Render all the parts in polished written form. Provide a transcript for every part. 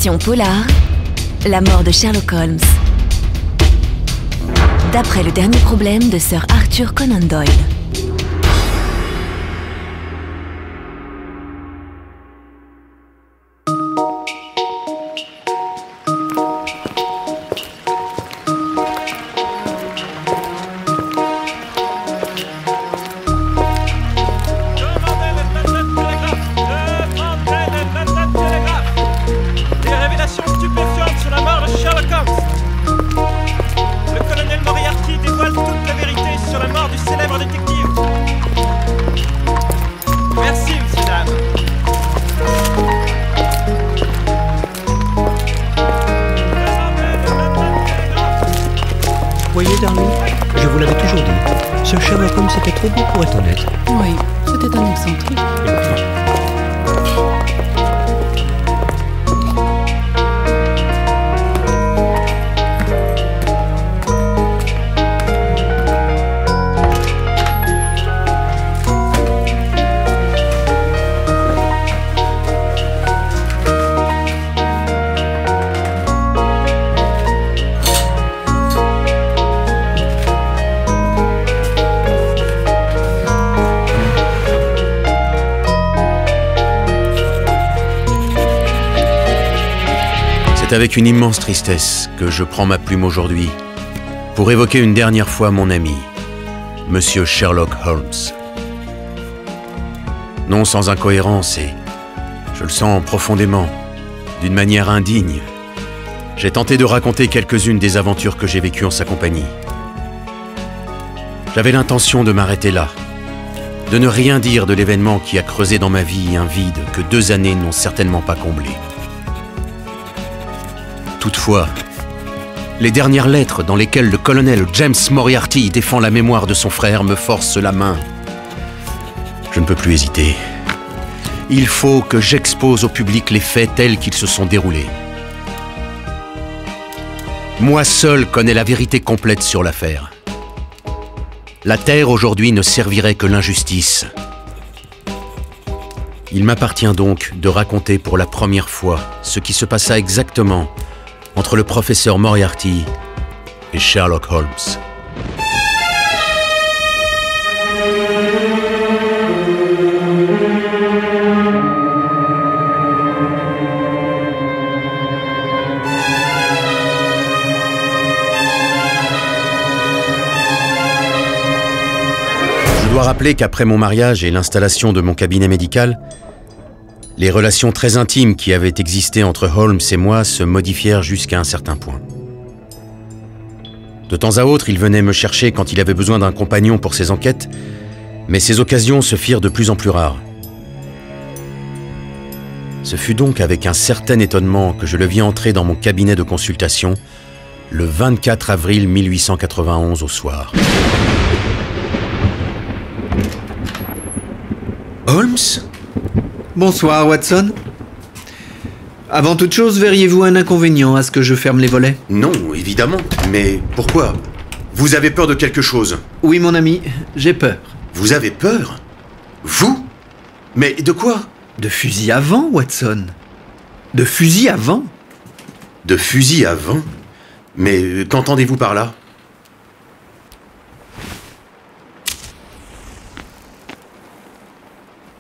Fiction polar, la mort de Sherlock Holmes. D'après le dernier problème de Sir Arthur Conan Doyle. Voyez, Darling, je vous l'avais toujours dit. Ce Sherlock Holmes était trop beau pour être honnête. Oui, c'était un excentrique. C'est avec une immense tristesse que je prends ma plume aujourd'hui pour évoquer une dernière fois mon ami, Monsieur Sherlock Holmes. Non sans incohérence et, je le sens profondément, d'une manière indigne, j'ai tenté de raconter quelques-unes des aventures que j'ai vécues en sa compagnie. J'avais l'intention de m'arrêter là, de ne rien dire de l'événement qui a creusé dans ma vie un vide que 2 années n'ont certainement pas comblé. Toutefois, les dernières lettres dans lesquelles le colonel James Moriarty défend la mémoire de son frère me forcent la main. Je ne peux plus hésiter. Il faut que j'expose au public les faits tels qu'ils se sont déroulés. Moi seul connais la vérité complète sur l'affaire. La terre aujourd'hui ne servirait que l'injustice. Il m'appartient donc de raconter pour la première fois ce qui se passa exactement entre le professeur Moriarty et Sherlock Holmes. Je dois rappeler qu'après mon mariage et l'installation de mon cabinet médical, les relations très intimes qui avaient existé entre Holmes et moi se modifièrent jusqu'à un certain point. De temps à autre, il venait me chercher quand il avait besoin d'un compagnon pour ses enquêtes, mais ces occasions se firent de plus en plus rares. Ce fut donc avec un certain étonnement que je le vis entrer dans mon cabinet de consultation le 24 avril 1891 au soir. Holmes ? Bonsoir, Watson. Avant toute chose, verriez-vous un inconvénient à ce que je ferme les volets? Non, évidemment. Mais pourquoi? Vous avez peur de quelque chose? Oui, mon ami, j'ai peur. Vous avez peur? Vous? Mais de quoi? De fusil à vent, Watson. De fusil à vent. De fusil à vent? Mais qu'entendez-vous par là?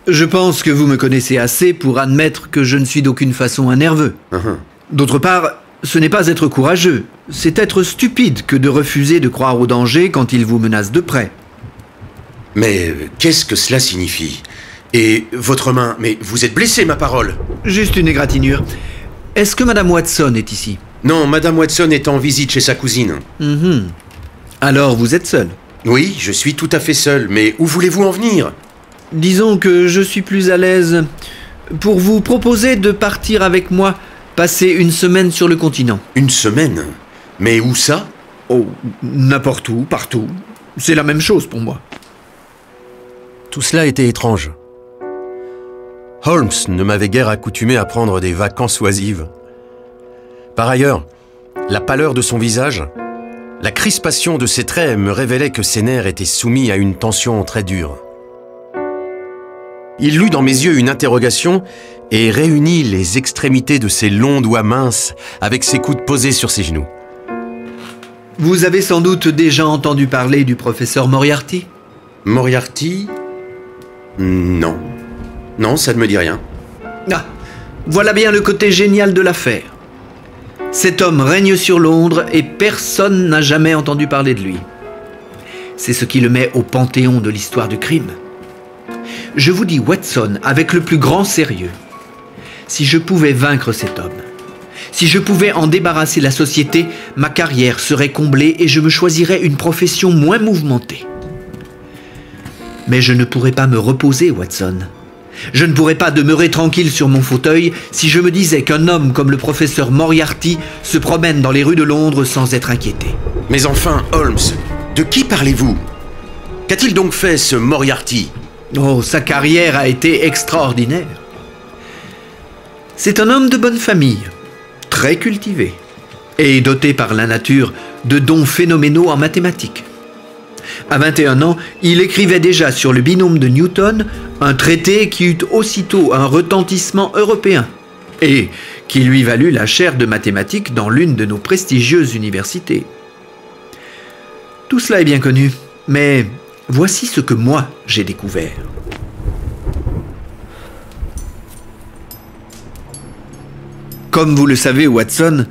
Je pense que vous me connaissez assez pour admettre que je ne suis d'aucune façon un nerveux. D'autre part, ce n'est pas être courageux, c'est être stupide que de refuser de croire au danger quand il vous menace de près. Mais qu'est-ce que cela signifie? Et votre main, mais vous êtes blessé, ma parole. Juste une égratignure. Est-ce que Madame Watson est ici? Non, Madame Watson est en visite chez sa cousine. Alors vous êtes seul? Oui, je suis tout à fait seul, mais où voulez-vous en venir? Disons que je suis plus à l'aise pour vous proposer de partir avec moi, passer une semaine sur le continent. Une semaine? Mais où ça? Oh, n'importe où, partout. C'est la même chose pour moi. Tout cela était étrange. Holmes ne m'avait guère accoutumé à prendre des vacances oisives. Par ailleurs, la pâleur de son visage, la crispation de ses traits me révélaient que ses nerfs étaient soumis à une tension très dure. Il lut dans mes yeux une interrogation et réunit les extrémités de ses longs doigts minces avec ses coudes posés sur ses genoux. Vous avez sans doute déjà entendu parler du professeur Moriarty? Moriarty? Non. Non, ça ne me dit rien. Ah, voilà bien le côté génial de l'affaire. Cet homme règne sur Londres et personne n'a jamais entendu parler de lui. C'est ce qui le met au panthéon de l'histoire du crime. Je vous dis, Watson, avec le plus grand sérieux, si je pouvais vaincre cet homme, si je pouvais en débarrasser la société, ma carrière serait comblée et je me choisirais une profession moins mouvementée. Mais je ne pourrais pas me reposer, Watson. Je ne pourrais pas demeurer tranquille sur mon fauteuil si je me disais qu'un homme comme le professeur Moriarty se promène dans les rues de Londres sans être inquiété. Mais enfin, Holmes, de qui parlez-vous? Qu'a-t-il donc fait, ce Moriarty? Oh, sa carrière a été extraordinaire. C'est un homme de bonne famille, très cultivé, et doté par la nature de dons phénoménaux en mathématiques. À 21 ans, il écrivait déjà sur le binôme de Newton un traité qui eut aussitôt un retentissement européen et qui lui valut la chaire de mathématiques dans l'une de nos prestigieuses universités. Tout cela est bien connu, mais voici ce que moi j'ai découvert. Comme vous le savez, Watson,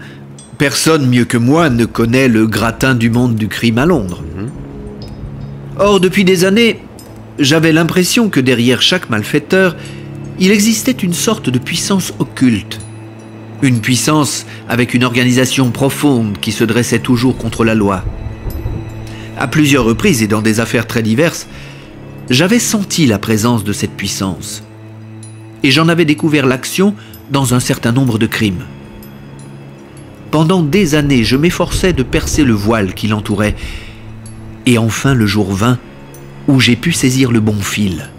personne mieux que moi ne connaît le gratin du monde du crime à Londres. Or, depuis des années, j'avais l'impression que derrière chaque malfaiteur, il existait une sorte de puissance occulte. Une puissance avec une organisation profonde qui se dressait toujours contre la loi. À plusieurs reprises et dans des affaires très diverses, j'avais senti la présence de cette puissance. Et j'en avais découvert l'action dans un certain nombre de crimes. Pendant des années, je m'efforçais de percer le voile qui l'entourait. Et enfin, le jour vint où j'ai pu saisir le bon fil.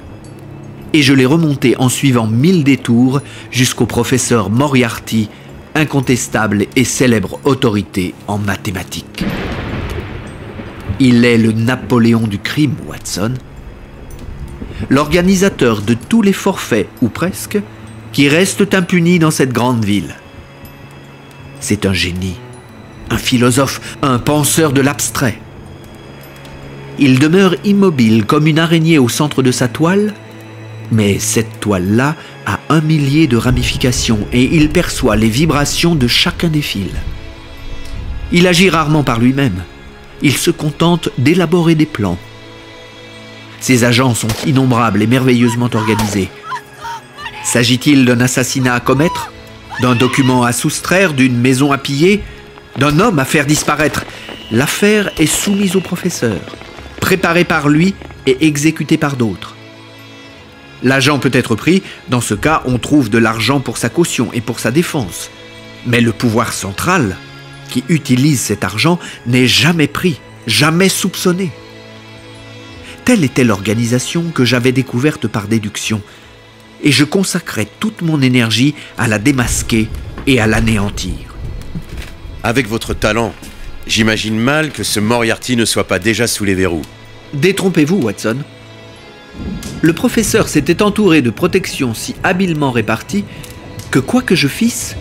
Et je l'ai remonté en suivant 1000 détours jusqu'au professeur Moriarty, incontestable et célèbre autorité en mathématiques. Il est le Napoléon du crime, Watson. L'organisateur de tous les forfaits, ou presque, qui restent impunis dans cette grande ville. C'est un génie, un philosophe, un penseur de l'abstrait. Il demeure immobile comme une araignée au centre de sa toile, mais cette toile-là a 1 millier de ramifications et il perçoit les vibrations de chacun des fils. Il agit rarement par lui-même. Il se contente d'élaborer des plans. Ses agents sont innombrables et merveilleusement organisés. S'agit-il d'un assassinat à commettre, d'un document à soustraire, d'une maison à piller, d'un homme à faire disparaître? L'affaire est soumise au professeur, préparée par lui et exécutée par d'autres. L'agent peut être pris, dans ce cas on trouve de l'argent pour sa caution et pour sa défense. Mais le pouvoir central, qui utilise cet argent, n'est jamais pris, jamais soupçonné. Telle était l'organisation que j'avais découverte par déduction, et je consacrais toute mon énergie à la démasquer et à l'anéantir. Avec votre talent, j'imagine mal que ce Moriarty ne soit pas déjà sous les verrous. Détrompez-vous, Watson. Le professeur s'était entouré de protections si habilement réparties que quoi que je fisse,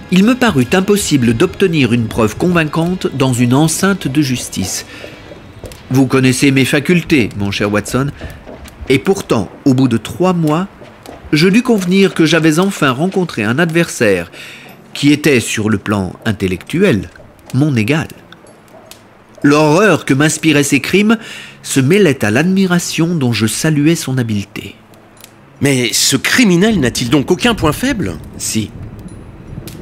il me parut impossible d'obtenir une preuve convaincante dans une enceinte de justice. Vous connaissez mes facultés, mon cher Watson, et pourtant, au bout de 3 mois, je dus convenir que j'avais enfin rencontré un adversaire qui était, sur le plan intellectuel, mon égal. L'horreur que m'inspiraient ses crimes se mêlait à l'admiration dont je saluais son habileté. Mais ce criminel n'a-t-il donc aucun point faible? Si.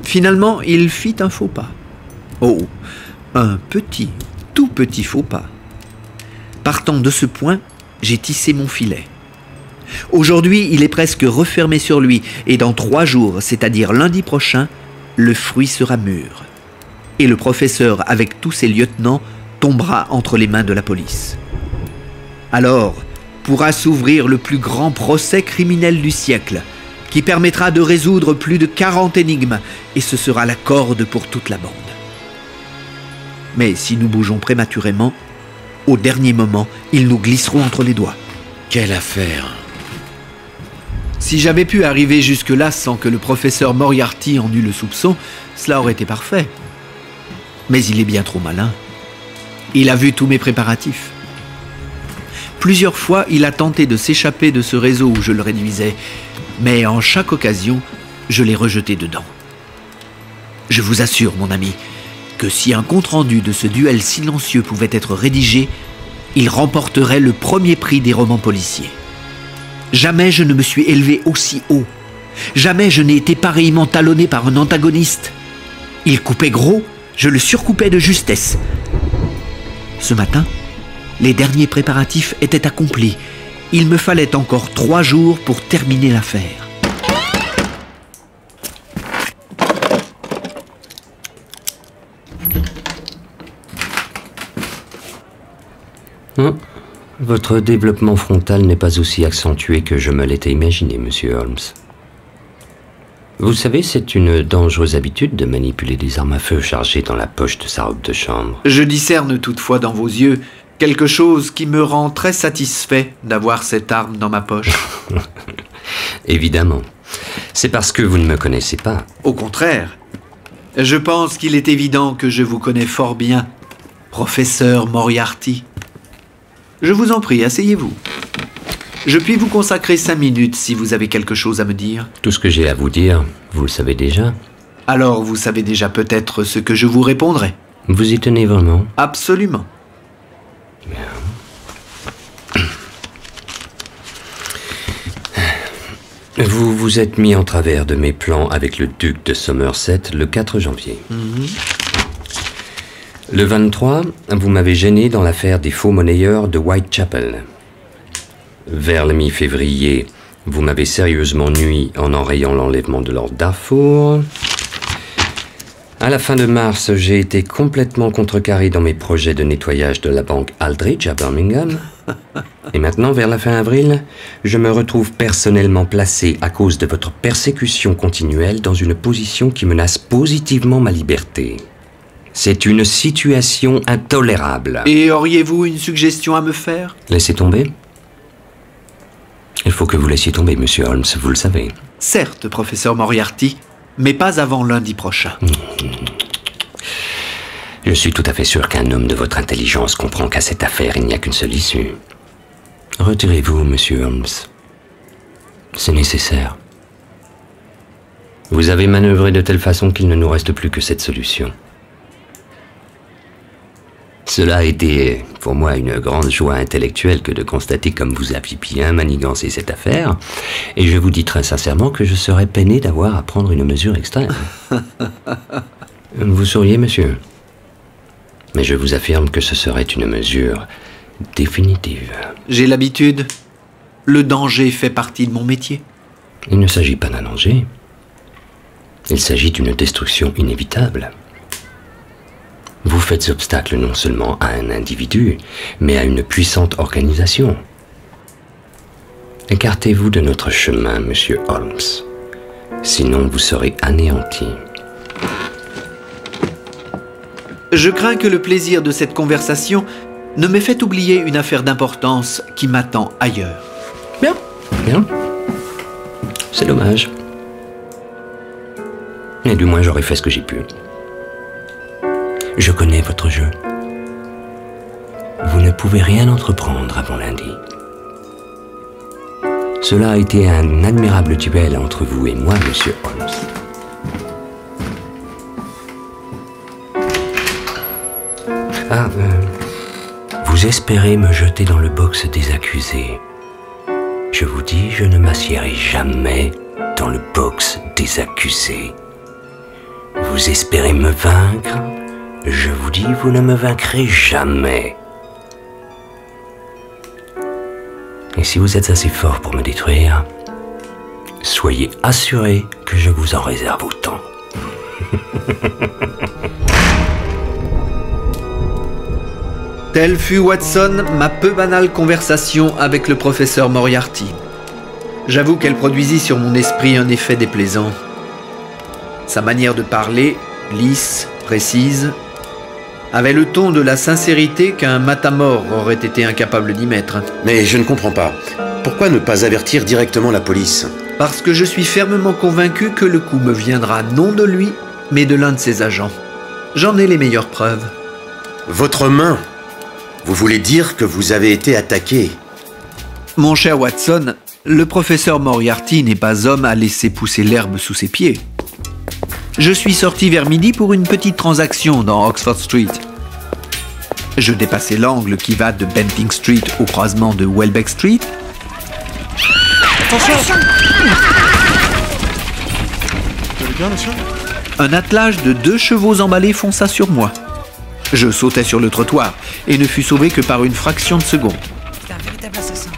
Finalement, il fit un faux pas. Oh, un petit, tout petit faux pas. Partant de ce point, j'ai tissé mon filet. Aujourd'hui, il est presque refermé sur lui, et dans 3 jours, c'est-à-dire lundi prochain, le fruit sera mûr. Et le professeur, avec tous ses lieutenants, tombera entre les mains de la police. Alors, pourra s'ouvrir le plus grand procès criminel du siècle, qui permettra de résoudre plus de 40 énigmes, et ce sera la corde pour toute la bande. Mais si nous bougeons prématurément, au dernier moment, ils nous glisseront entre les doigts. Quelle affaire! Si j'avais pu arriver jusque-là sans que le professeur Moriarty en eût le soupçon, cela aurait été parfait. Mais il est bien trop malin. Il a vu tous mes préparatifs. Plusieurs fois, il a tenté de s'échapper de ce réseau où je le réduisais, mais en chaque occasion, je l'ai rejeté dedans. Je vous assure, mon ami, que si un compte-rendu de ce duel silencieux pouvait être rédigé, il remporterait le premier prix des romans policiers. Jamais je ne me suis élevé aussi haut. Jamais je n'ai été pareillement talonné par un antagoniste. Il coupait gros, je le surcoupais de justesse. Ce matin, les derniers préparatifs étaient accomplis. Il me fallait encore 3 jours pour terminer l'affaire. Votre développement frontal n'est pas aussi accentué que je me l'étais imaginé, monsieur Holmes. Vous savez, c'est une dangereuse habitude de manipuler des armes à feu chargées dans la poche de sa robe de chambre. Je discerne toutefois dans vos yeux quelque chose qui me rend très satisfait d'avoir cette arme dans ma poche. Évidemment. C'est parce que vous ne me connaissez pas. Au contraire, je pense qu'il est évident que je vous connais fort bien, professeur Moriarty. Je vous en prie, asseyez-vous. Je puis vous consacrer 5 minutes si vous avez quelque chose à me dire. Tout ce que j'ai à vous dire, vous le savez déjà. Alors vous savez déjà peut-être ce que je vous répondrai. Vous y tenez vraiment? Absolument. Bien. Vous vous êtes mis en travers de mes plans avec le duc de Somerset le 4 janvier. Le 23, vous m'avez gêné dans l'affaire des faux monnayeurs de Whitechapel. Vers la mi-février, vous m'avez sérieusement nui en enrayant l'enlèvement de Lord Darfour. À la fin de mars, j'ai été complètement contrecarré dans mes projets de nettoyage de la banque Aldridge à Birmingham. Et maintenant, vers la fin avril, je me retrouve personnellement placé à cause de votre persécution continuelle dans une position qui menace positivement ma liberté. C'est une situation intolérable. Et auriez-vous une suggestion à me faire? Laissez tomber. Il faut que vous laissiez tomber, monsieur Holmes, vous le savez. Certes, professeur Moriarty, mais pas avant lundi prochain. Je suis tout à fait sûr qu'un homme de votre intelligence comprend qu'à cette affaire, il n'y a qu'une seule issue. Retirez-vous, monsieur Holmes. C'est nécessaire. Vous avez manœuvré de telle façon qu'il ne nous reste plus que cette solution. Cela a été, pour moi, une grande joie intellectuelle que de constater comme vous aviez bien manigancé cette affaire, et je vous dis très sincèrement que je serais peiné d'avoir à prendre une mesure extrême. Vous souriez, monsieur, mais je vous affirme que ce serait une mesure définitive. J'ai l'habitude. Le danger fait partie de mon métier. Il ne s'agit pas d'un danger. Il s'agit d'une destruction inévitable. Vous faites obstacle non seulement à un individu, mais à une puissante organisation. Écartez-vous de notre chemin, monsieur Holmes. Sinon, vous serez anéanti. Je crains que le plaisir de cette conversation ne m'ait fait oublier une affaire d'importance qui m'attend ailleurs. Bien, bien. C'est dommage. Mais du moins, j'aurais fait ce que j'ai pu. Je connais votre jeu. Vous ne pouvez rien entreprendre avant lundi. Cela a été un admirable duel entre vous et moi, monsieur Holmes. Vous espérez me jeter dans le box des accusés. Je vous dis, je ne m'assiérai jamais dans le box des accusés. Vous espérez me vaincre? Je vous dis, vous ne me vaincrez jamais. Et si vous êtes assez fort pour me détruire, soyez assurés que je vous en réserve autant. Telle fut, Watson, ma peu banale conversation avec le professeur Moriarty. J'avoue qu'elle produisit sur mon esprit un effet déplaisant. Sa manière de parler, lisse, précise, avait le ton de la sincérité qu'un matamore aurait été incapable d'y mettre. Mais je ne comprends pas. Pourquoi ne pas avertir directement la police? Parce que je suis fermement convaincu que le coup me viendra non de lui, mais de l'un de ses agents. J'en ai les meilleures preuves. Votre main. Vous voulez dire que vous avez été attaqué? Mon cher Watson, le professeur Moriarty n'est pas homme à laisser pousser l'herbe sous ses pieds. Je suis sorti vers midi pour une petite transaction dans Oxford Street. Je dépassais l'angle qui va de Bentinck Street au croisement de Welbeck Street. Attention! Vous allez bien, monsieur? Un attelage de 2 chevaux emballés fonça sur moi. Je sautai sur le trottoir et ne fus sauvé que par une fraction de seconde. C'est un véritable assassin.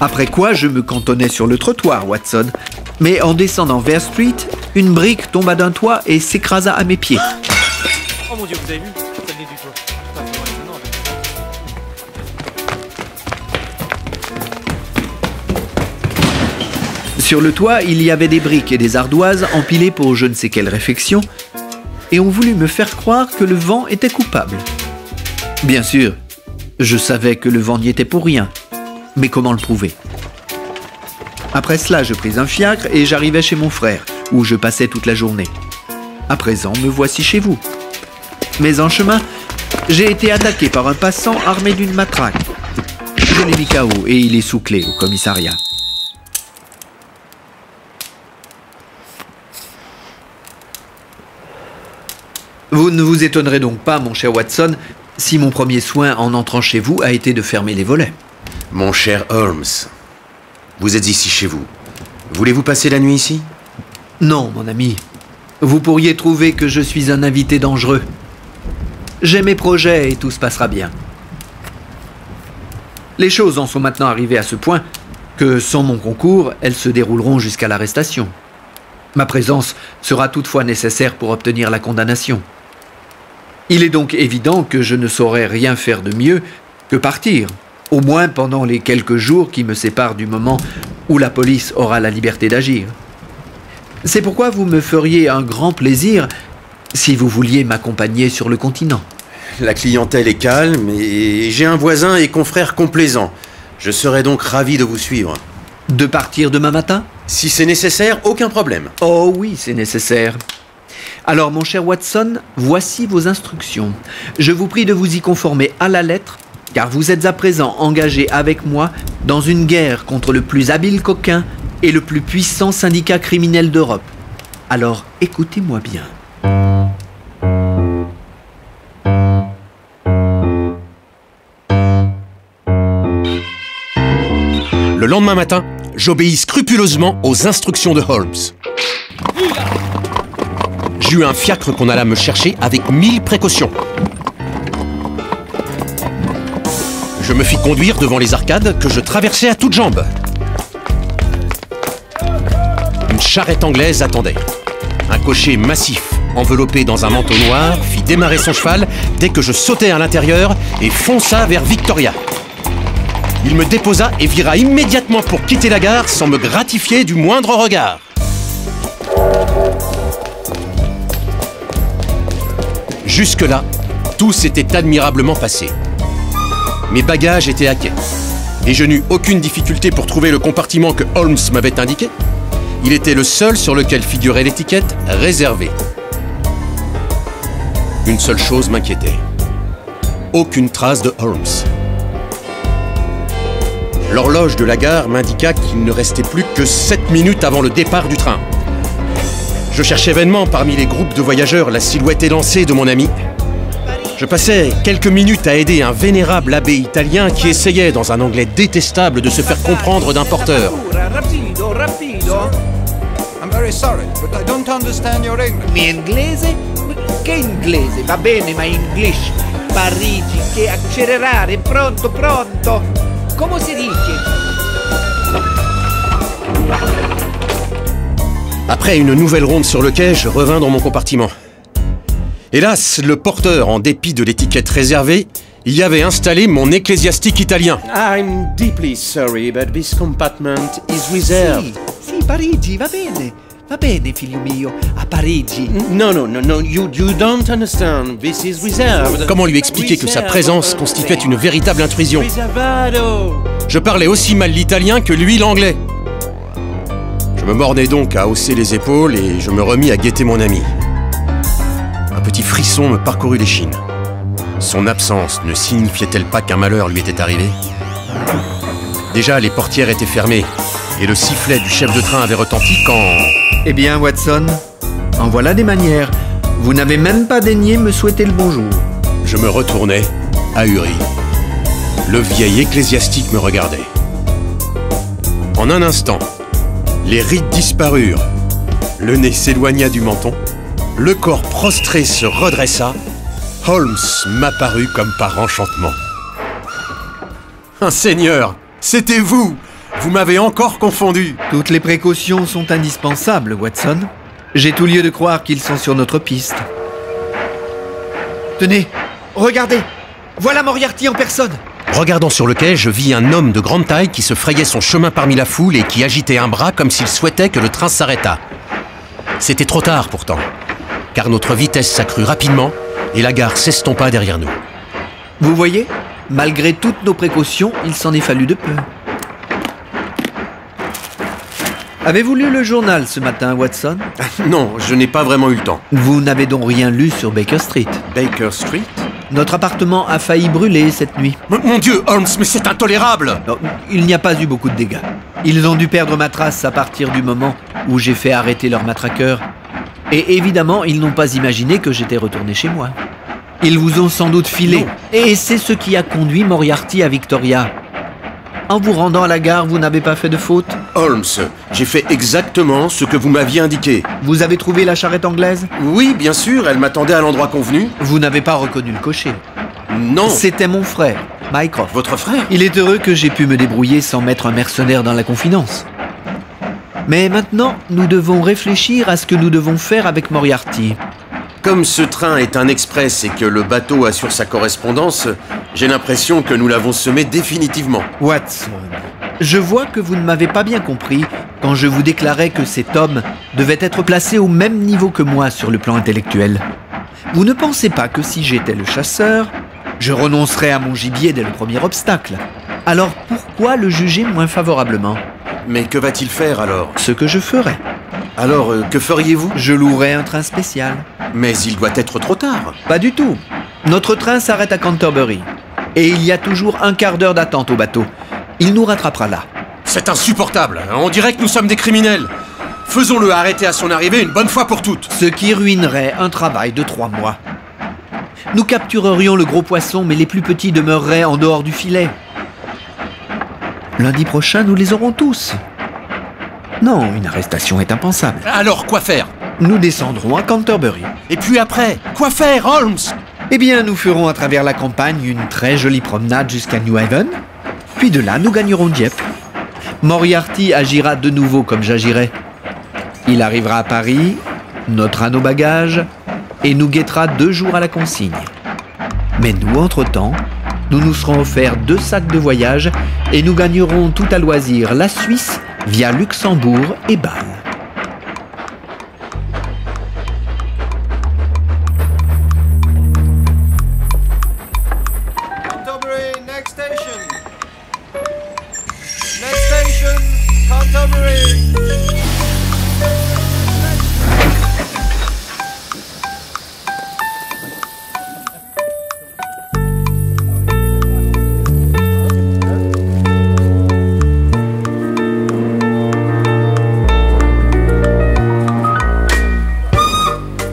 Après quoi, je me cantonnais sur le trottoir, Watson. Mais en descendant vers Street, une brique tomba d'un toit et s'écrasa à mes pieds. Oh mon Dieu, vous avez vu? Ça venait du toit. Putain, c'est vraiment étonnant. Sur le toit, il y avait des briques et des ardoises empilées pour je ne sais quelle réfection, et on voulut me faire croire que le vent était coupable. Bien sûr, je savais que le vent n'y était pour rien, mais comment le prouver? Après cela, je pris un fiacre et j'arrivai chez mon frère, où je passais toute la journée. À présent, me voici chez vous. Mais en chemin, j'ai été attaqué par un passant armé d'une matraque. Je l'ai mis KO et il est sous clé au commissariat. Vous ne vous étonnerez donc pas, mon cher Watson, si mon premier soin en entrant chez vous a été de fermer les volets. Mon cher Holmes, vous êtes ici chez vous. Voulez-vous passer la nuit ici? Non, mon ami. Vous pourriez trouver que je suis un invité dangereux. J'ai mes projets et tout se passera bien. Les choses en sont maintenant arrivées à ce point que, sans mon concours, elles se dérouleront jusqu'à l'arrestation. Ma présence sera toutefois nécessaire pour obtenir la condamnation. Il est donc évident que je ne saurais rien faire de mieux que partir, au moins pendant les quelques jours qui me séparent du moment où la police aura la liberté d'agir. C'est pourquoi vous me feriez un grand plaisir si vous vouliez m'accompagner sur le continent. La clientèle est calme et j'ai un voisin et confrère complaisant. Je serais donc ravi de vous suivre. De partir demain matin? Si c'est nécessaire, aucun problème. Oh oui, c'est nécessaire. Alors, mon cher Watson, voici vos instructions. Je vous prie de vous y conformer à la lettre, car vous êtes à présent engagé avec moi dans une guerre contre le plus habile coquin et le plus puissant syndicat criminel d'Europe. Alors, écoutez-moi bien. Le lendemain matin, j'obéis scrupuleusement aux instructions de Holmes. J'eus un fiacre qu'on alla me chercher avec 1000 précautions. Je me fis conduire devant les arcades que je traversais à toutes jambes. Une charrette anglaise attendait. Un cocher massif, enveloppé dans un manteau noir, fit démarrer son cheval dès que je sautai à l'intérieur et fonça vers Victoria. Il me déposa et vira immédiatement pour quitter la gare sans me gratifier du moindre regard. Jusque-là, tout s'était admirablement passé. Mes bagages étaient à quai, et je n'eus aucune difficulté pour trouver le compartiment que Holmes m'avait indiqué. Il était le seul sur lequel figurait l'étiquette « Réservé ». Une seule chose m'inquiétait. Aucune trace de Holmes. L'horloge de la gare m'indiqua qu'il ne restait plus que 7 minutes avant le départ du train. Je cherchais vainement parmi les groupes de voyageurs la silhouette élancée de mon ami. Je passais quelques minutes à aider un vénérable abbé italien qui essayait, dans un anglais détestable, de se faire comprendre d'un porteur. Rapido, rapido. I'm very sorry, but I don't understand your English. Mi inglese? Che inglese? Va bene, ma English. Parigi, che accelerare, pronto, pronto. Come si dice? Après une nouvelle ronde sur le quai, je revins dans mon compartiment. Hélas, le porteur, en dépit de l'étiquette réservée, y avait installé mon ecclésiastique italien. I'm deeply sorry, but this compartment is reserved. Sì, Parigi, va bene. Va bene, figlio mio, a Parigi. No, you don't understand. This is reserved. Comment lui expliquer que sa présence constituait une véritable intrusion? Reservado. Je parlais aussi mal l'italien que lui l'anglais. Je me bornais donc à hausser les épaules et je me remis à guetter mon ami. Un petit frisson me parcourut l'échine. Son absence ne signifiait-elle pas qu'un malheur lui était arrivé? Déjà, les portières étaient fermées et le sifflet du chef de train avait retenti quand... Eh bien, Watson, en voilà des manières. Vous n'avez même pas daigné me souhaiter le bonjour. Je me retournai, ahuri. Le vieil ecclésiastique me regardait. En un instant, les rides disparurent, le nez s'éloigna du menton, le corps prostré se redressa, Holmes m'apparut comme par enchantement. Un seigneur, c'était vous! Vous m'avez encore confondu! Toutes les précautions sont indispensables, Watson. J'ai tout lieu de croire qu'ils sont sur notre piste. Tenez, regardez! Voilà Moriarty en personne! Regardant sur le quai, je vis un homme de grande taille qui se frayait son chemin parmi la foule et qui agitait un bras comme s'il souhaitait que le train s'arrêtât. C'était trop tard pourtant, car notre vitesse s'accrut rapidement et la gare s'estompa derrière nous. Vous voyez, malgré toutes nos précautions, il s'en est fallu de peu. Avez-vous lu le journal ce matin, Watson? Non, je n'ai pas vraiment eu le temps. Vous n'avez donc rien lu sur Baker Street? Baker Street? Notre appartement a failli brûler cette nuit. Mon Dieu, Holmes, mais c'est intolérable! Non, il n'y a pas eu beaucoup de dégâts. Ils ont dû perdre ma trace à partir du moment où j'ai fait arrêter leur matraqueur. Et évidemment, ils n'ont pas imaginé que j'étais retourné chez moi. Ils vous ont sans doute filé. Non. Et c'est ce qui a conduit Moriarty à Victoria. En vous rendant à la gare, vous n'avez pas fait de faute? Holmes, j'ai fait exactement ce que vous m'aviez indiqué. Vous avez trouvé la charrette anglaise? Oui, bien sûr, elle m'attendait à l'endroit convenu. Vous n'avez pas reconnu le cocher? Non. C'était mon frère, Mycroft. Votre frère? Il est heureux que j'ai pu me débrouiller sans mettre un mercenaire dans la confidence. Mais maintenant, nous devons réfléchir à ce que nous devons faire avec Moriarty. Comme ce train est un express et que le bateau assure sa correspondance, j'ai l'impression que nous l'avons semé définitivement. Watson, je vois que vous ne m'avez pas bien compris quand je vous déclarais que cet homme devait être placé au même niveau que moi sur le plan intellectuel. Vous ne pensez pas que si j'étais le chasseur, je renoncerais à mon gibier dès le premier obstacle? Alors pourquoi le juger moins favorablement? Mais que va-t-il faire alors? Ce que je ferai. Alors, que feriez-vous? Je louerai un train spécial. Mais il doit être trop tard. Pas du tout. Notre train s'arrête à Canterbury. Et il y a toujours un quart d'heure d'attente au bateau. Il nous rattrapera là. C'est insupportable. On dirait que nous sommes des criminels. Faisons-le arrêter à son arrivée une bonne fois pour toutes. Ce qui ruinerait un travail de 3 mois. Nous capturerions le gros poisson, mais les plus petits demeureraient en dehors du filet. Lundi prochain, nous les aurons tous. Non, une arrestation est impensable. Alors, quoi faire? Nous descendrons à Canterbury. Et puis après, quoi faire, Holmes? Eh bien, nous ferons à travers la campagne une très jolie promenade jusqu'à New Haven. Puis de là, nous gagnerons Dieppe. Moriarty agira de nouveau comme j'agirai. Il arrivera à Paris, notera nos bagages et nous guettera 2 jours à la consigne. Mais nous, entre-temps, nous nous serons offerts 2 sacs de voyage et nous gagnerons tout à loisir la Suisse via Luxembourg et Bâle. Canterbury, next station. Next station, Canterbury.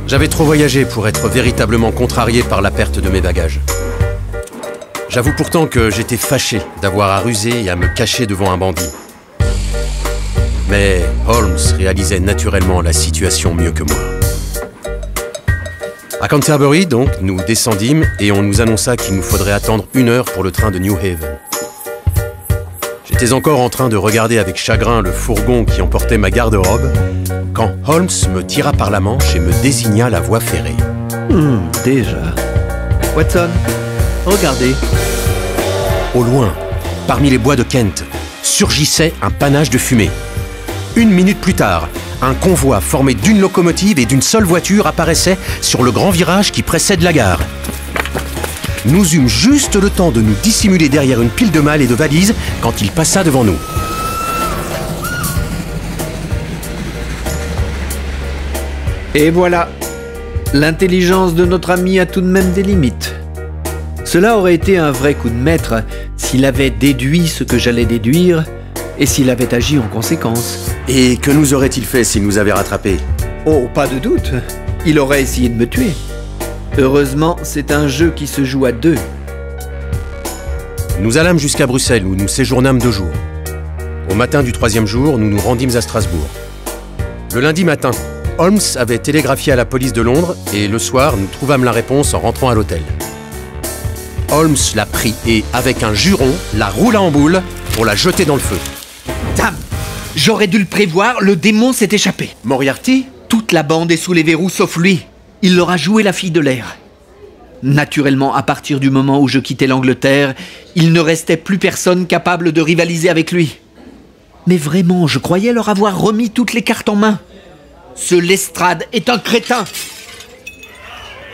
J'avais trop voyagé pour être véritablement contrarié par la perte de mes bagages. J'avoue pourtant que j'étais fâché d'avoir à ruser et à me cacher devant un bandit. Mais Holmes réalisait naturellement la situation mieux que moi. À Canterbury, donc, nous descendîmes et on nous annonça qu'il nous faudrait attendre 1 heure pour le train de New Haven. J'étais encore en train de regarder avec chagrin le fourgon qui emportait ma garde-robe quand Holmes me tira par la manche et me désigna la voie ferrée. Déjà. Watson, regardez. Au loin, parmi les bois de Kent, surgissait un panache de fumée. 1 minute plus tard, un convoi formé d'une locomotive et d'une seule voiture apparaissait sur le grand virage qui précède la gare. Nous eûmes juste le temps de nous dissimuler derrière une pile de malles et de valises quand il passa devant nous. Et voilà. L'intelligence de notre ami a tout de même des limites. Cela aurait été un vrai coup de maître s'il avait déduit ce que j'allais déduire et s'il avait agi en conséquence. Et que nous aurait-il fait s'il nous avait rattrapés? Oh, pas de doute. Il aurait essayé de me tuer. Heureusement, c'est un jeu qui se joue à deux. Nous allâmes jusqu'à Bruxelles où nous séjournâmes 2 jours. Au matin du 3e jour, nous nous rendîmes à Strasbourg. Le lundi matin, Holmes avait télégraphié à la police de Londres et le soir, nous trouvâmes la réponse en rentrant à l'hôtel. Holmes la prit et, avec un juron, la roula en boule pour la jeter dans le feu. Dame, j'aurais dû le prévoir, le démon s'est échappé. Moriarty? Toute la bande est sous les verrous sauf lui. Il leur a joué la fille de l'air. Naturellement, à partir du moment où je quittais l'Angleterre, il ne restait plus personne capable de rivaliser avec lui. Mais vraiment, je croyais leur avoir remis toutes les cartes en main. Ce Lestrade est un crétin.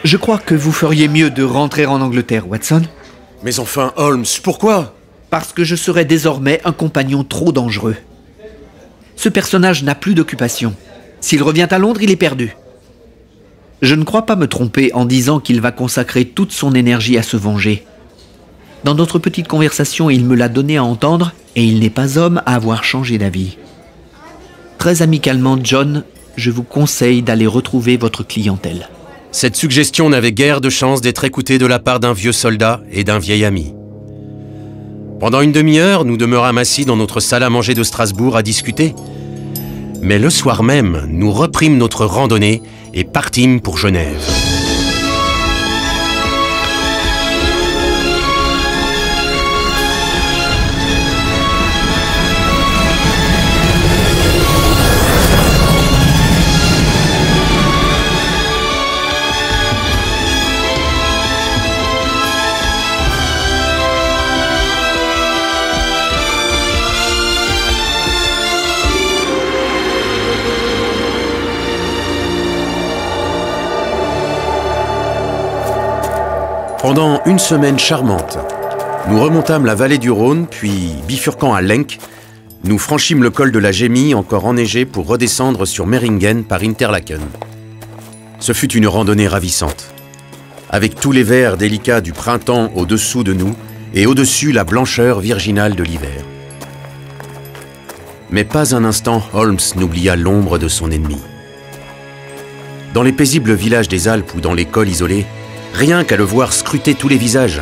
Je crois que vous feriez mieux de rentrer en Angleterre, Watson. Mais enfin, Holmes, pourquoi? Parce que je serai désormais un compagnon trop dangereux. Ce personnage n'a plus d'occupation. S'il revient à Londres, il est perdu. Je ne crois pas me tromper en disant qu'il va consacrer toute son énergie à se venger. Dans notre petite conversation, il me l'a donné à entendre et il n'est pas homme à avoir changé d'avis. Très amicalement, John, je vous conseille d'aller retrouver votre clientèle. Cette suggestion n'avait guère de chance d'être écoutée de la part d'un vieux soldat et d'un vieil ami. Pendant une demi-heure, nous demeurâmes assis dans notre salle à manger de Strasbourg à discuter. Mais le soir même, nous reprîmes notre randonnée et partîmes pour Genève. Pendant une semaine charmante, nous remontâmes la vallée du Rhône, puis, bifurquant à Lenk, nous franchîmes le col de la Gemmi, encore enneigé, pour redescendre sur Meiringen par Interlaken. Ce fut une randonnée ravissante, avec tous les verts délicats du printemps au-dessous de nous et au-dessus la blancheur virginale de l'hiver. Mais pas un instant Holmes n'oublia l'ombre de son ennemi. Dans les paisibles villages des Alpes ou dans les cols isolés, rien qu'à le voir scruter tous les visages,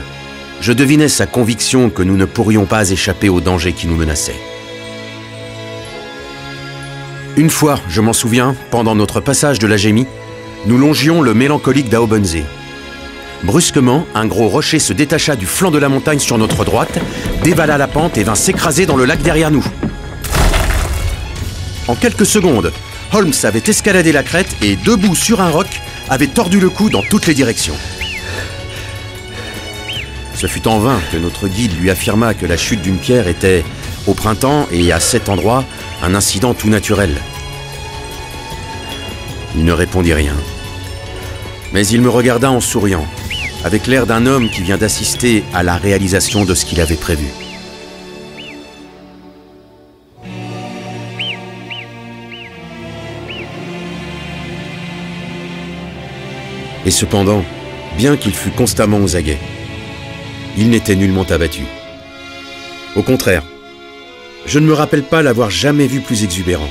je devinais sa conviction que nous ne pourrions pas échapper au danger qui nous menaçait. Une fois, je m'en souviens, pendant notre passage de la Gemmi, nous longions le mélancolique d'Aubensee. Brusquement, un gros rocher se détacha du flanc de la montagne sur notre droite, dévala la pente et vint s'écraser dans le lac derrière nous. En quelques secondes, Holmes avait escaladé la crête et, debout sur un roc, avait tordu le cou dans toutes les directions. Ce fut en vain que notre guide lui affirma que la chute d'une pierre était, au printemps et à cet endroit, un incident tout naturel. Il ne répondit rien. Mais il me regarda en souriant, avec l'air d'un homme qui vient d'assister à la réalisation de ce qu'il avait prévu. Et cependant, bien qu'il fût constamment aux aguets, il n'était nullement abattu. Au contraire, je ne me rappelle pas l'avoir jamais vu plus exubérant.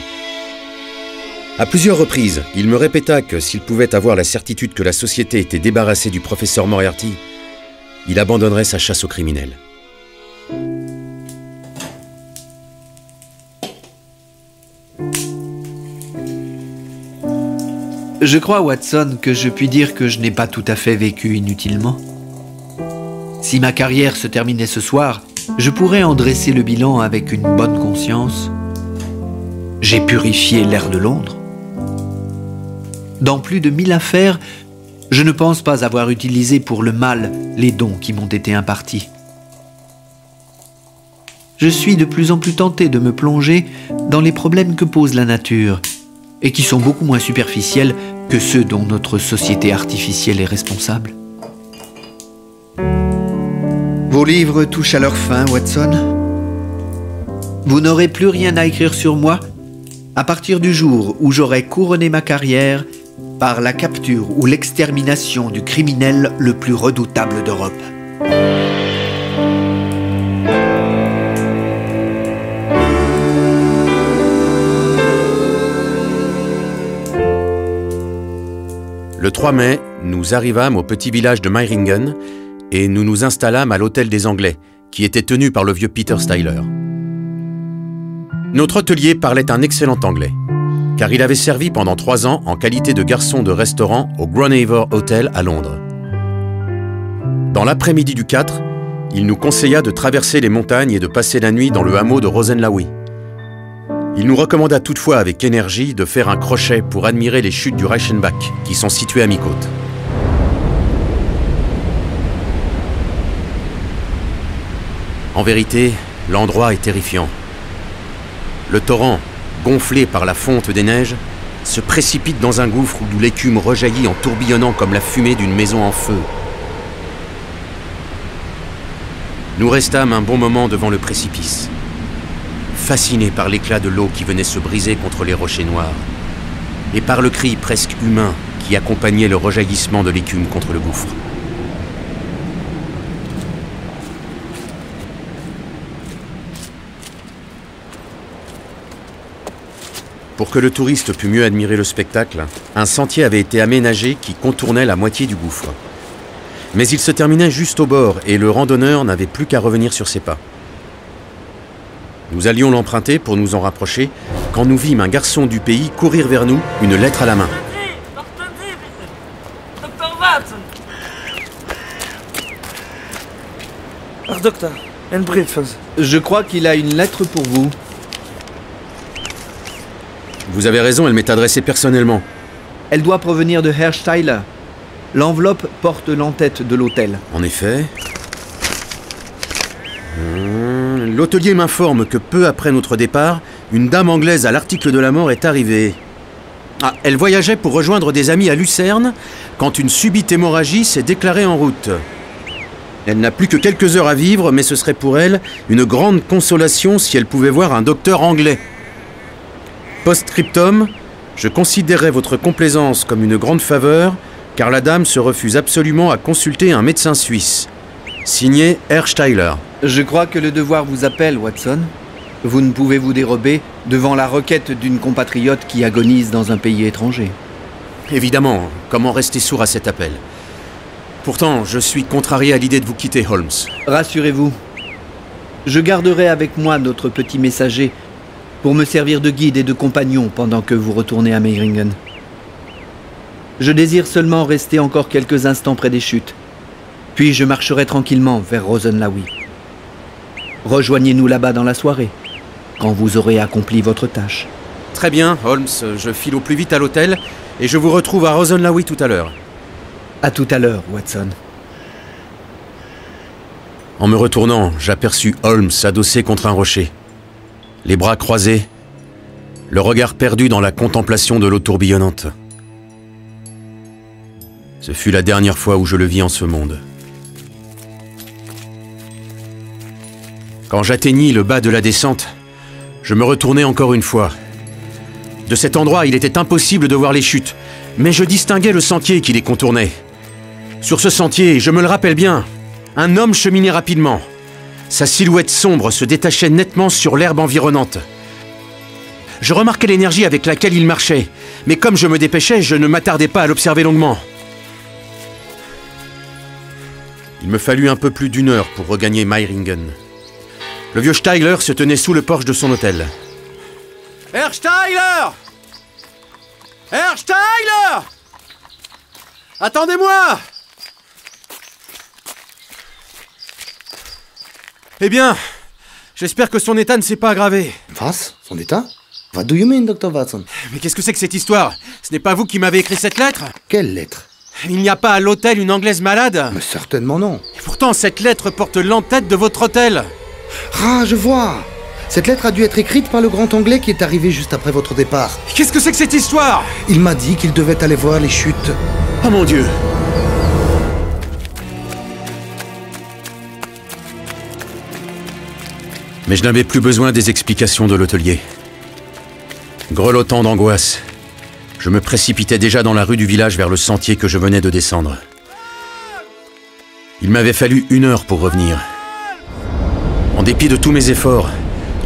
À plusieurs reprises, il me répéta que s'il pouvait avoir la certitude que la société était débarrassée du professeur Moriarty, il abandonnerait sa chasse aux criminels. Je crois, Watson, que je puis dire que je n'ai pas tout à fait vécu inutilement. Si ma carrière se terminait ce soir, je pourrais en dresser le bilan avec une bonne conscience. J'ai purifié l'air de Londres. Dans plus de 1000 affaires, je ne pense pas avoir utilisé pour le mal les dons qui m'ont été impartis. Je suis de plus en plus tenté de me plonger dans les problèmes que pose la nature et qui sont beaucoup moins superficiels que ceux dont notre société artificielle est responsable. Vos livres touchent à leur fin, Watson. Vous n'aurez plus rien à écrire sur moi à partir du jour où j'aurai couronné ma carrière par la capture ou l'extermination du criminel le plus redoutable d'Europe. Le 3 mai, nous arrivâmes au petit village de Meiringen et nous nous installâmes à l'hôtel des Anglais, qui était tenu par le vieux Peter Styler. Notre hôtelier parlait un excellent anglais, car il avait servi pendant 3 ans en qualité de garçon de restaurant au Grosvenor Hotel à Londres. Dans l'après-midi du 4, il nous conseilla de traverser les montagnes et de passer la nuit dans le hameau de Rosenlaui. Il nous recommanda toutefois avec énergie de faire un crochet pour admirer les chutes du Reichenbach, qui sont situées à mi-côte. En vérité, l'endroit est terrifiant. Le torrent, gonflé par la fonte des neiges, se précipite dans un gouffre d'où l'écume rejaillit en tourbillonnant comme la fumée d'une maison en feu. Nous restâmes un bon moment devant le précipice, fascinés par l'éclat de l'eau qui venait se briser contre les rochers noirs, et par le cri presque humain qui accompagnait le rejaillissement de l'écume contre le gouffre. Pour que le touriste pût mieux admirer le spectacle, un sentier avait été aménagé qui contournait la moitié du gouffre. Mais il se terminait juste au bord et le randonneur n'avait plus qu'à revenir sur ses pas. Nous allions l'emprunter pour nous en rapprocher quand nous vîmes un garçon du pays courir vers nous, une lettre à la main. Dr. Watson. Ach, Doktor, ein Brief. Je crois qu'il a une lettre pour vous. Vous avez raison, elle m'est adressée personnellement. Elle doit provenir de Herr Steiler. L'enveloppe porte l'entête de l'hôtel. En effet. L'hôtelier m'informe que peu après notre départ, une dame anglaise à l'article de la mort est arrivée. Ah, elle voyageait pour rejoindre des amis à Lucerne quand une subite hémorragie s'est déclarée en route. Elle n'a plus que quelques heures à vivre, mais ce serait pour elle une grande consolation si elle pouvait voir un docteur anglais. Post-scriptum, je considérerais votre complaisance comme une grande faveur, car la dame se refuse absolument à consulter un médecin suisse. Signé Herr Steiler. Je crois que le devoir vous appelle, Watson. Vous ne pouvez vous dérober devant la requête d'une compatriote qui agonise dans un pays étranger. Évidemment, comment rester sourd à cet appel? Pourtant, je suis contrarié à l'idée de vous quitter, Holmes. Rassurez-vous, je garderai avec moi notre petit messager pour me servir de guide et de compagnon pendant que vous retournez à Meiringen. Je désire seulement rester encore quelques instants près des chutes, puis je marcherai tranquillement vers Rosenlaui. Rejoignez-nous là-bas dans la soirée, quand vous aurez accompli votre tâche. Très bien, Holmes, je file au plus vite à l'hôtel et je vous retrouve à Rosenlaui tout à l'heure. À tout à l'heure, Watson. En me retournant, j'aperçus Holmes adossé contre un rocher, les bras croisés, le regard perdu dans la contemplation de l'eau tourbillonnante. Ce fut la dernière fois où je le vis en ce monde. Quand j'atteignis le bas de la descente, je me retournai encore une fois. De cet endroit, il était impossible de voir les chutes, mais je distinguais le sentier qui les contournait. Sur ce sentier, je me le rappelle bien, un homme cheminait rapidement. Sa silhouette sombre se détachait nettement sur l'herbe environnante. Je remarquais l'énergie avec laquelle il marchait, mais comme je me dépêchais, je ne m'attardai pas à l'observer longuement. Il me fallut un peu plus d'1 heure pour regagner Meiringen. Le vieux Steiler se tenait sous le porche de son hôtel. « Herr Steiler! Herr Steiler! Attendez-moi! » Eh bien, j'espère que son état ne s'est pas aggravé. Was? Son état? What do you mean, Dr. Watson? Mais qu'est-ce que c'est que cette histoire? Ce n'est pas vous qui m'avez écrit cette lettre? Quelle lettre? Il n'y a pas à l'hôtel une Anglaise malade? Mais certainement non. Et pourtant, cette lettre porte l'entête de votre hôtel. Ah, je vois. Cette lettre a dû être écrite par le grand Anglais qui est arrivé juste après votre départ. Qu'est-ce que c'est que cette histoire? Il m'a dit qu'il devait aller voir les chutes. Oh mon Dieu! Mais je n'avais plus besoin des explications de l'hôtelier. Grelottant d'angoisse, Je me précipitais déjà dans la rue du village vers le sentier que je venais de descendre. Il m'avait fallu 1 heure pour revenir. En dépit de tous mes efforts,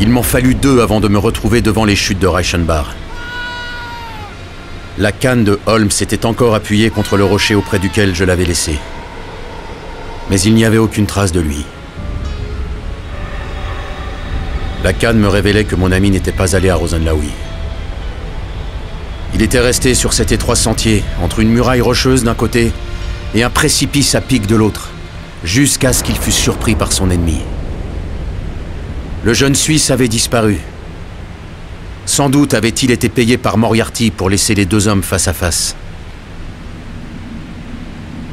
il m'en fallut 2 avant de me retrouver devant les chutes de Reichenbach. La canne de Holmes était encore appuyée contre le rocher auprès duquel je l'avais laissé. Mais il n'y avait aucune trace de lui. La canne me révélait que mon ami n'était pas allé à Rosenlaui. Il était resté sur cet étroit sentier, entre une muraille rocheuse d'un côté et un précipice à pic de l'autre, jusqu'à ce qu'il fût surpris par son ennemi. Le jeune Suisse avait disparu. Sans doute avait-il été payé par Moriarty pour laisser les 2 hommes face à face.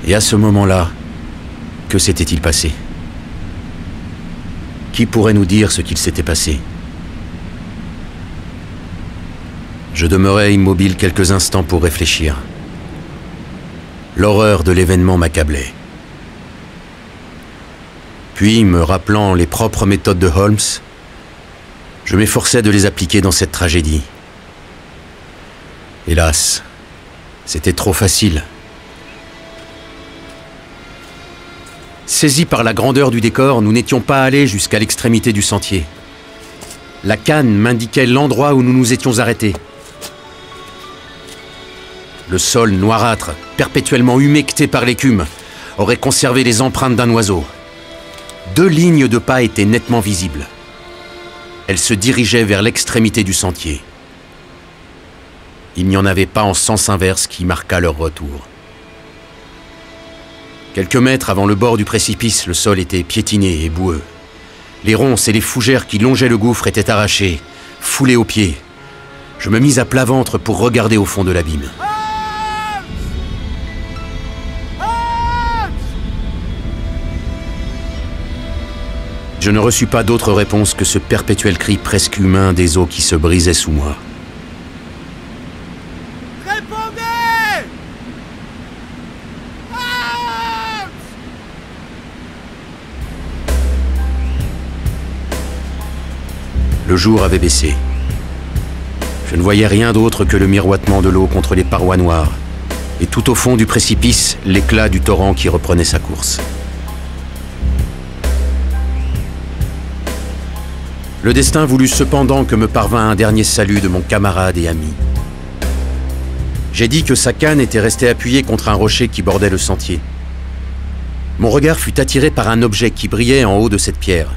Et à ce moment-là, que s'était-il passé? Qui pourrait nous dire ce qu'il s'était passé? Je demeurai immobile quelques instants pour réfléchir. L'horreur de l'événement m'accablait. Puis, me rappelant les propres méthodes de Holmes, je m'efforçais de les appliquer dans cette tragédie. Hélas, c'était trop facile. Saisis par la grandeur du décor, nous n'étions pas allés jusqu'à l'extrémité du sentier. La canne m'indiquait l'endroit où nous nous étions arrêtés. Le sol noirâtre, perpétuellement humecté par l'écume, aurait conservé les empreintes d'un oiseau. 2 lignes de pas étaient nettement visibles. Elles se dirigeaient vers l'extrémité du sentier. Il n'y en avait pas en sens inverse qui marqua leur retour. Quelques mètres avant le bord du précipice, le sol était piétiné et boueux. Les ronces et les fougères qui longeaient le gouffre étaient arrachées, foulées aux pieds. Je me mis à plat ventre pour regarder au fond de l'abîme. Je ne reçus pas d'autre réponse que ce perpétuel cri presque humain des eaux qui se brisaient sous moi. Répondez! Le jour avait baissé. Je ne voyais rien d'autre que le miroitement de l'eau contre les parois noires, et tout au fond du précipice, l'éclat du torrent qui reprenait sa course. Le destin voulut cependant que me parvint un dernier salut de mon camarade et ami. J'ai dit que sa canne était restée appuyée contre un rocher qui bordait le sentier. Mon regard fut attiré par un objet qui brillait en haut de cette pierre.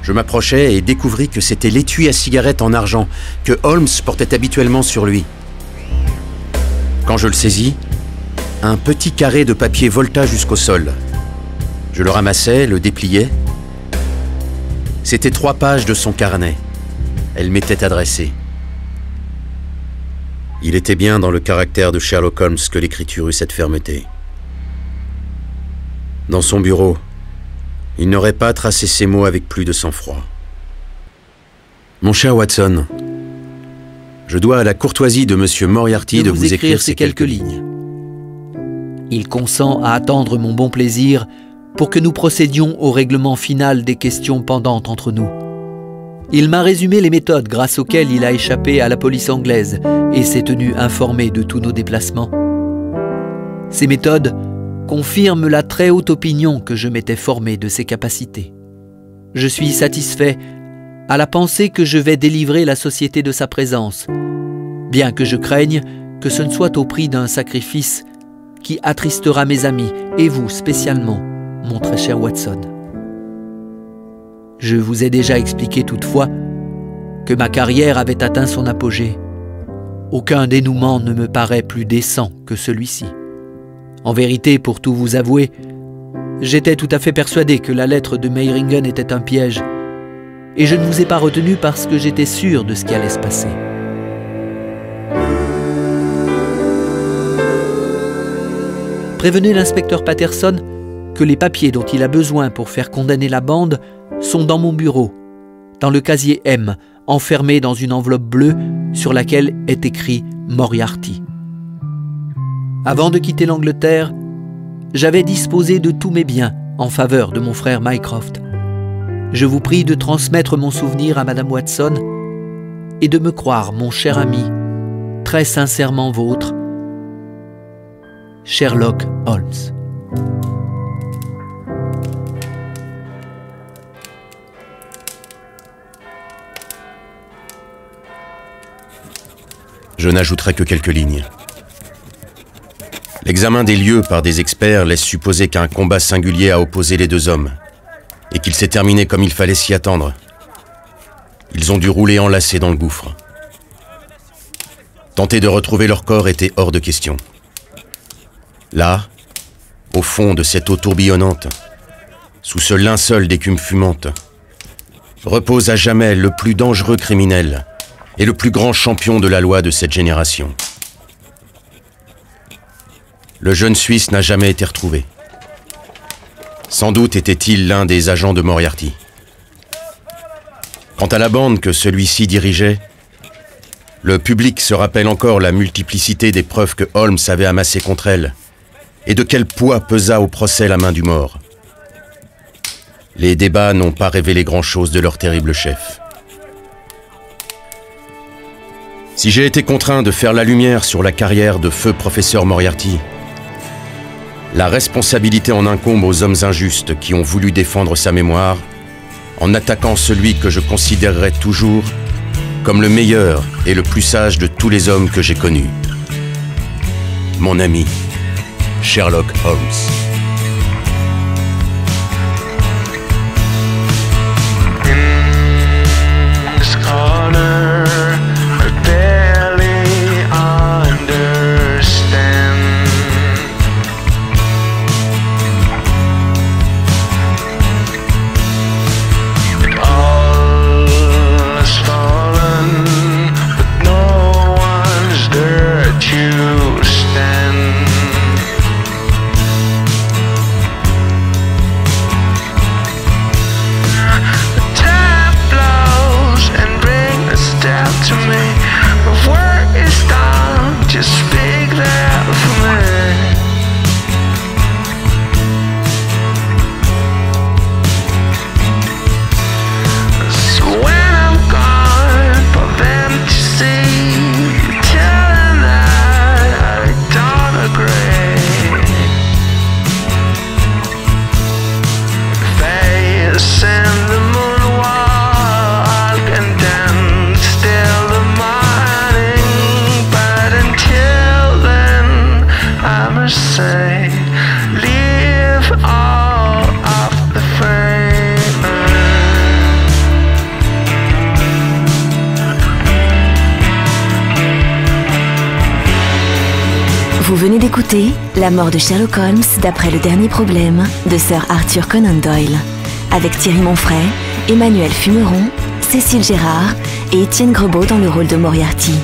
Je m'approchai et découvris que c'était l'étui à cigarette en argent que Holmes portait habituellement sur lui. Quand je le saisis, un petit carré de papier volta jusqu'au sol. Je le ramassai, le dépliai. C'était 3 pages de son carnet. Elle m'était adressée. Il était bien dans le caractère de Sherlock Holmes que l'écriture eut cette fermeté. Dans son bureau, il n'aurait pas tracé ces mots avec plus de sang-froid. Mon cher Watson, je dois à la courtoisie de Monsieur Moriarty de vous écrire ces quelques lignes. Il consent à attendre mon bon plaisir pour que nous procédions au règlement final des questions pendantes entre nous. Il m'a résumé les méthodes grâce auxquelles il a échappé à la police anglaise et s'est tenu informé de tous nos déplacements. Ces méthodes confirment la très haute opinion que je m'étais formée de ses capacités. Je suis satisfait à la pensée que je vais délivrer la société de sa présence, bien que je craigne que ce ne soit au prix d'un sacrifice qui attristera mes amis et vous spécialement, mon très cher Watson. Je vous ai déjà expliqué toutefois que ma carrière avait atteint son apogée. Aucun dénouement ne me paraît plus décent que celui-ci. En vérité, pour tout vous avouer, j'étais tout à fait persuadé que la lettre de Meiringen était un piège, et je ne vous ai pas retenu parce que j'étais sûr de ce qui allait se passer. Prévenez l'inspecteur Patterson que les papiers dont il a besoin pour faire condamner la bande sont dans mon bureau, dans le casier M, enfermé dans une enveloppe bleue sur laquelle est écrit Moriarty. Avant de quitter l'Angleterre, j'avais disposé de tous mes biens en faveur de mon frère Mycroft. Je vous prie de transmettre mon souvenir à Madame Watson et de me croire, mon cher ami, Très sincèrement vôtre, Sherlock Holmes. Je n'ajouterai que quelques lignes. L'examen des lieux par des experts laisse supposer qu'un combat singulier a opposé les deux hommes, et qu'il s'est terminé comme il fallait s'y attendre. Ils ont dû rouler enlacés dans le gouffre. Tenter de retrouver leur corps était hors de question. Là, au fond de cette eau tourbillonnante, sous ce linceul d'écume fumante, repose à jamais le plus dangereux criminel et le plus grand champion de la loi de cette génération. Le jeune Suisse n'a jamais été retrouvé. Sans doute était-il l'un des agents de Moriarty. Quant à la bande que celui-ci dirigeait, le public se rappelle encore la multiplicité des preuves que Holmes avait amassées contre elle, et de quel poids pesa au procès la main du mort. Les débats n'ont pas révélé grand-chose de leur terrible chef. Si j'ai été contraint de faire la lumière sur la carrière de feu professeur Moriarty, la responsabilité en incombe aux hommes injustes qui ont voulu défendre sa mémoire, en attaquant celui que je considérerai toujours comme le meilleur et le plus sage de tous les hommes que j'ai connus. Mon ami, Sherlock Holmes. Vous venez d'écouter La mort de Sherlock Holmes d'après le dernier problème de Sir Arthur Conan Doyle, avec Thierry Monfray, Emmanuel Fumeron, Cécile Gérard et Étienne Grebeau dans le rôle de Moriarty.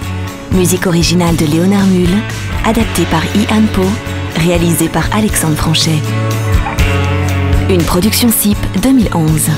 Musique originale de Léonard Muhl, adaptée par Ian Poe, réalisée par Alexandre Franchet. Une production SIP 2011.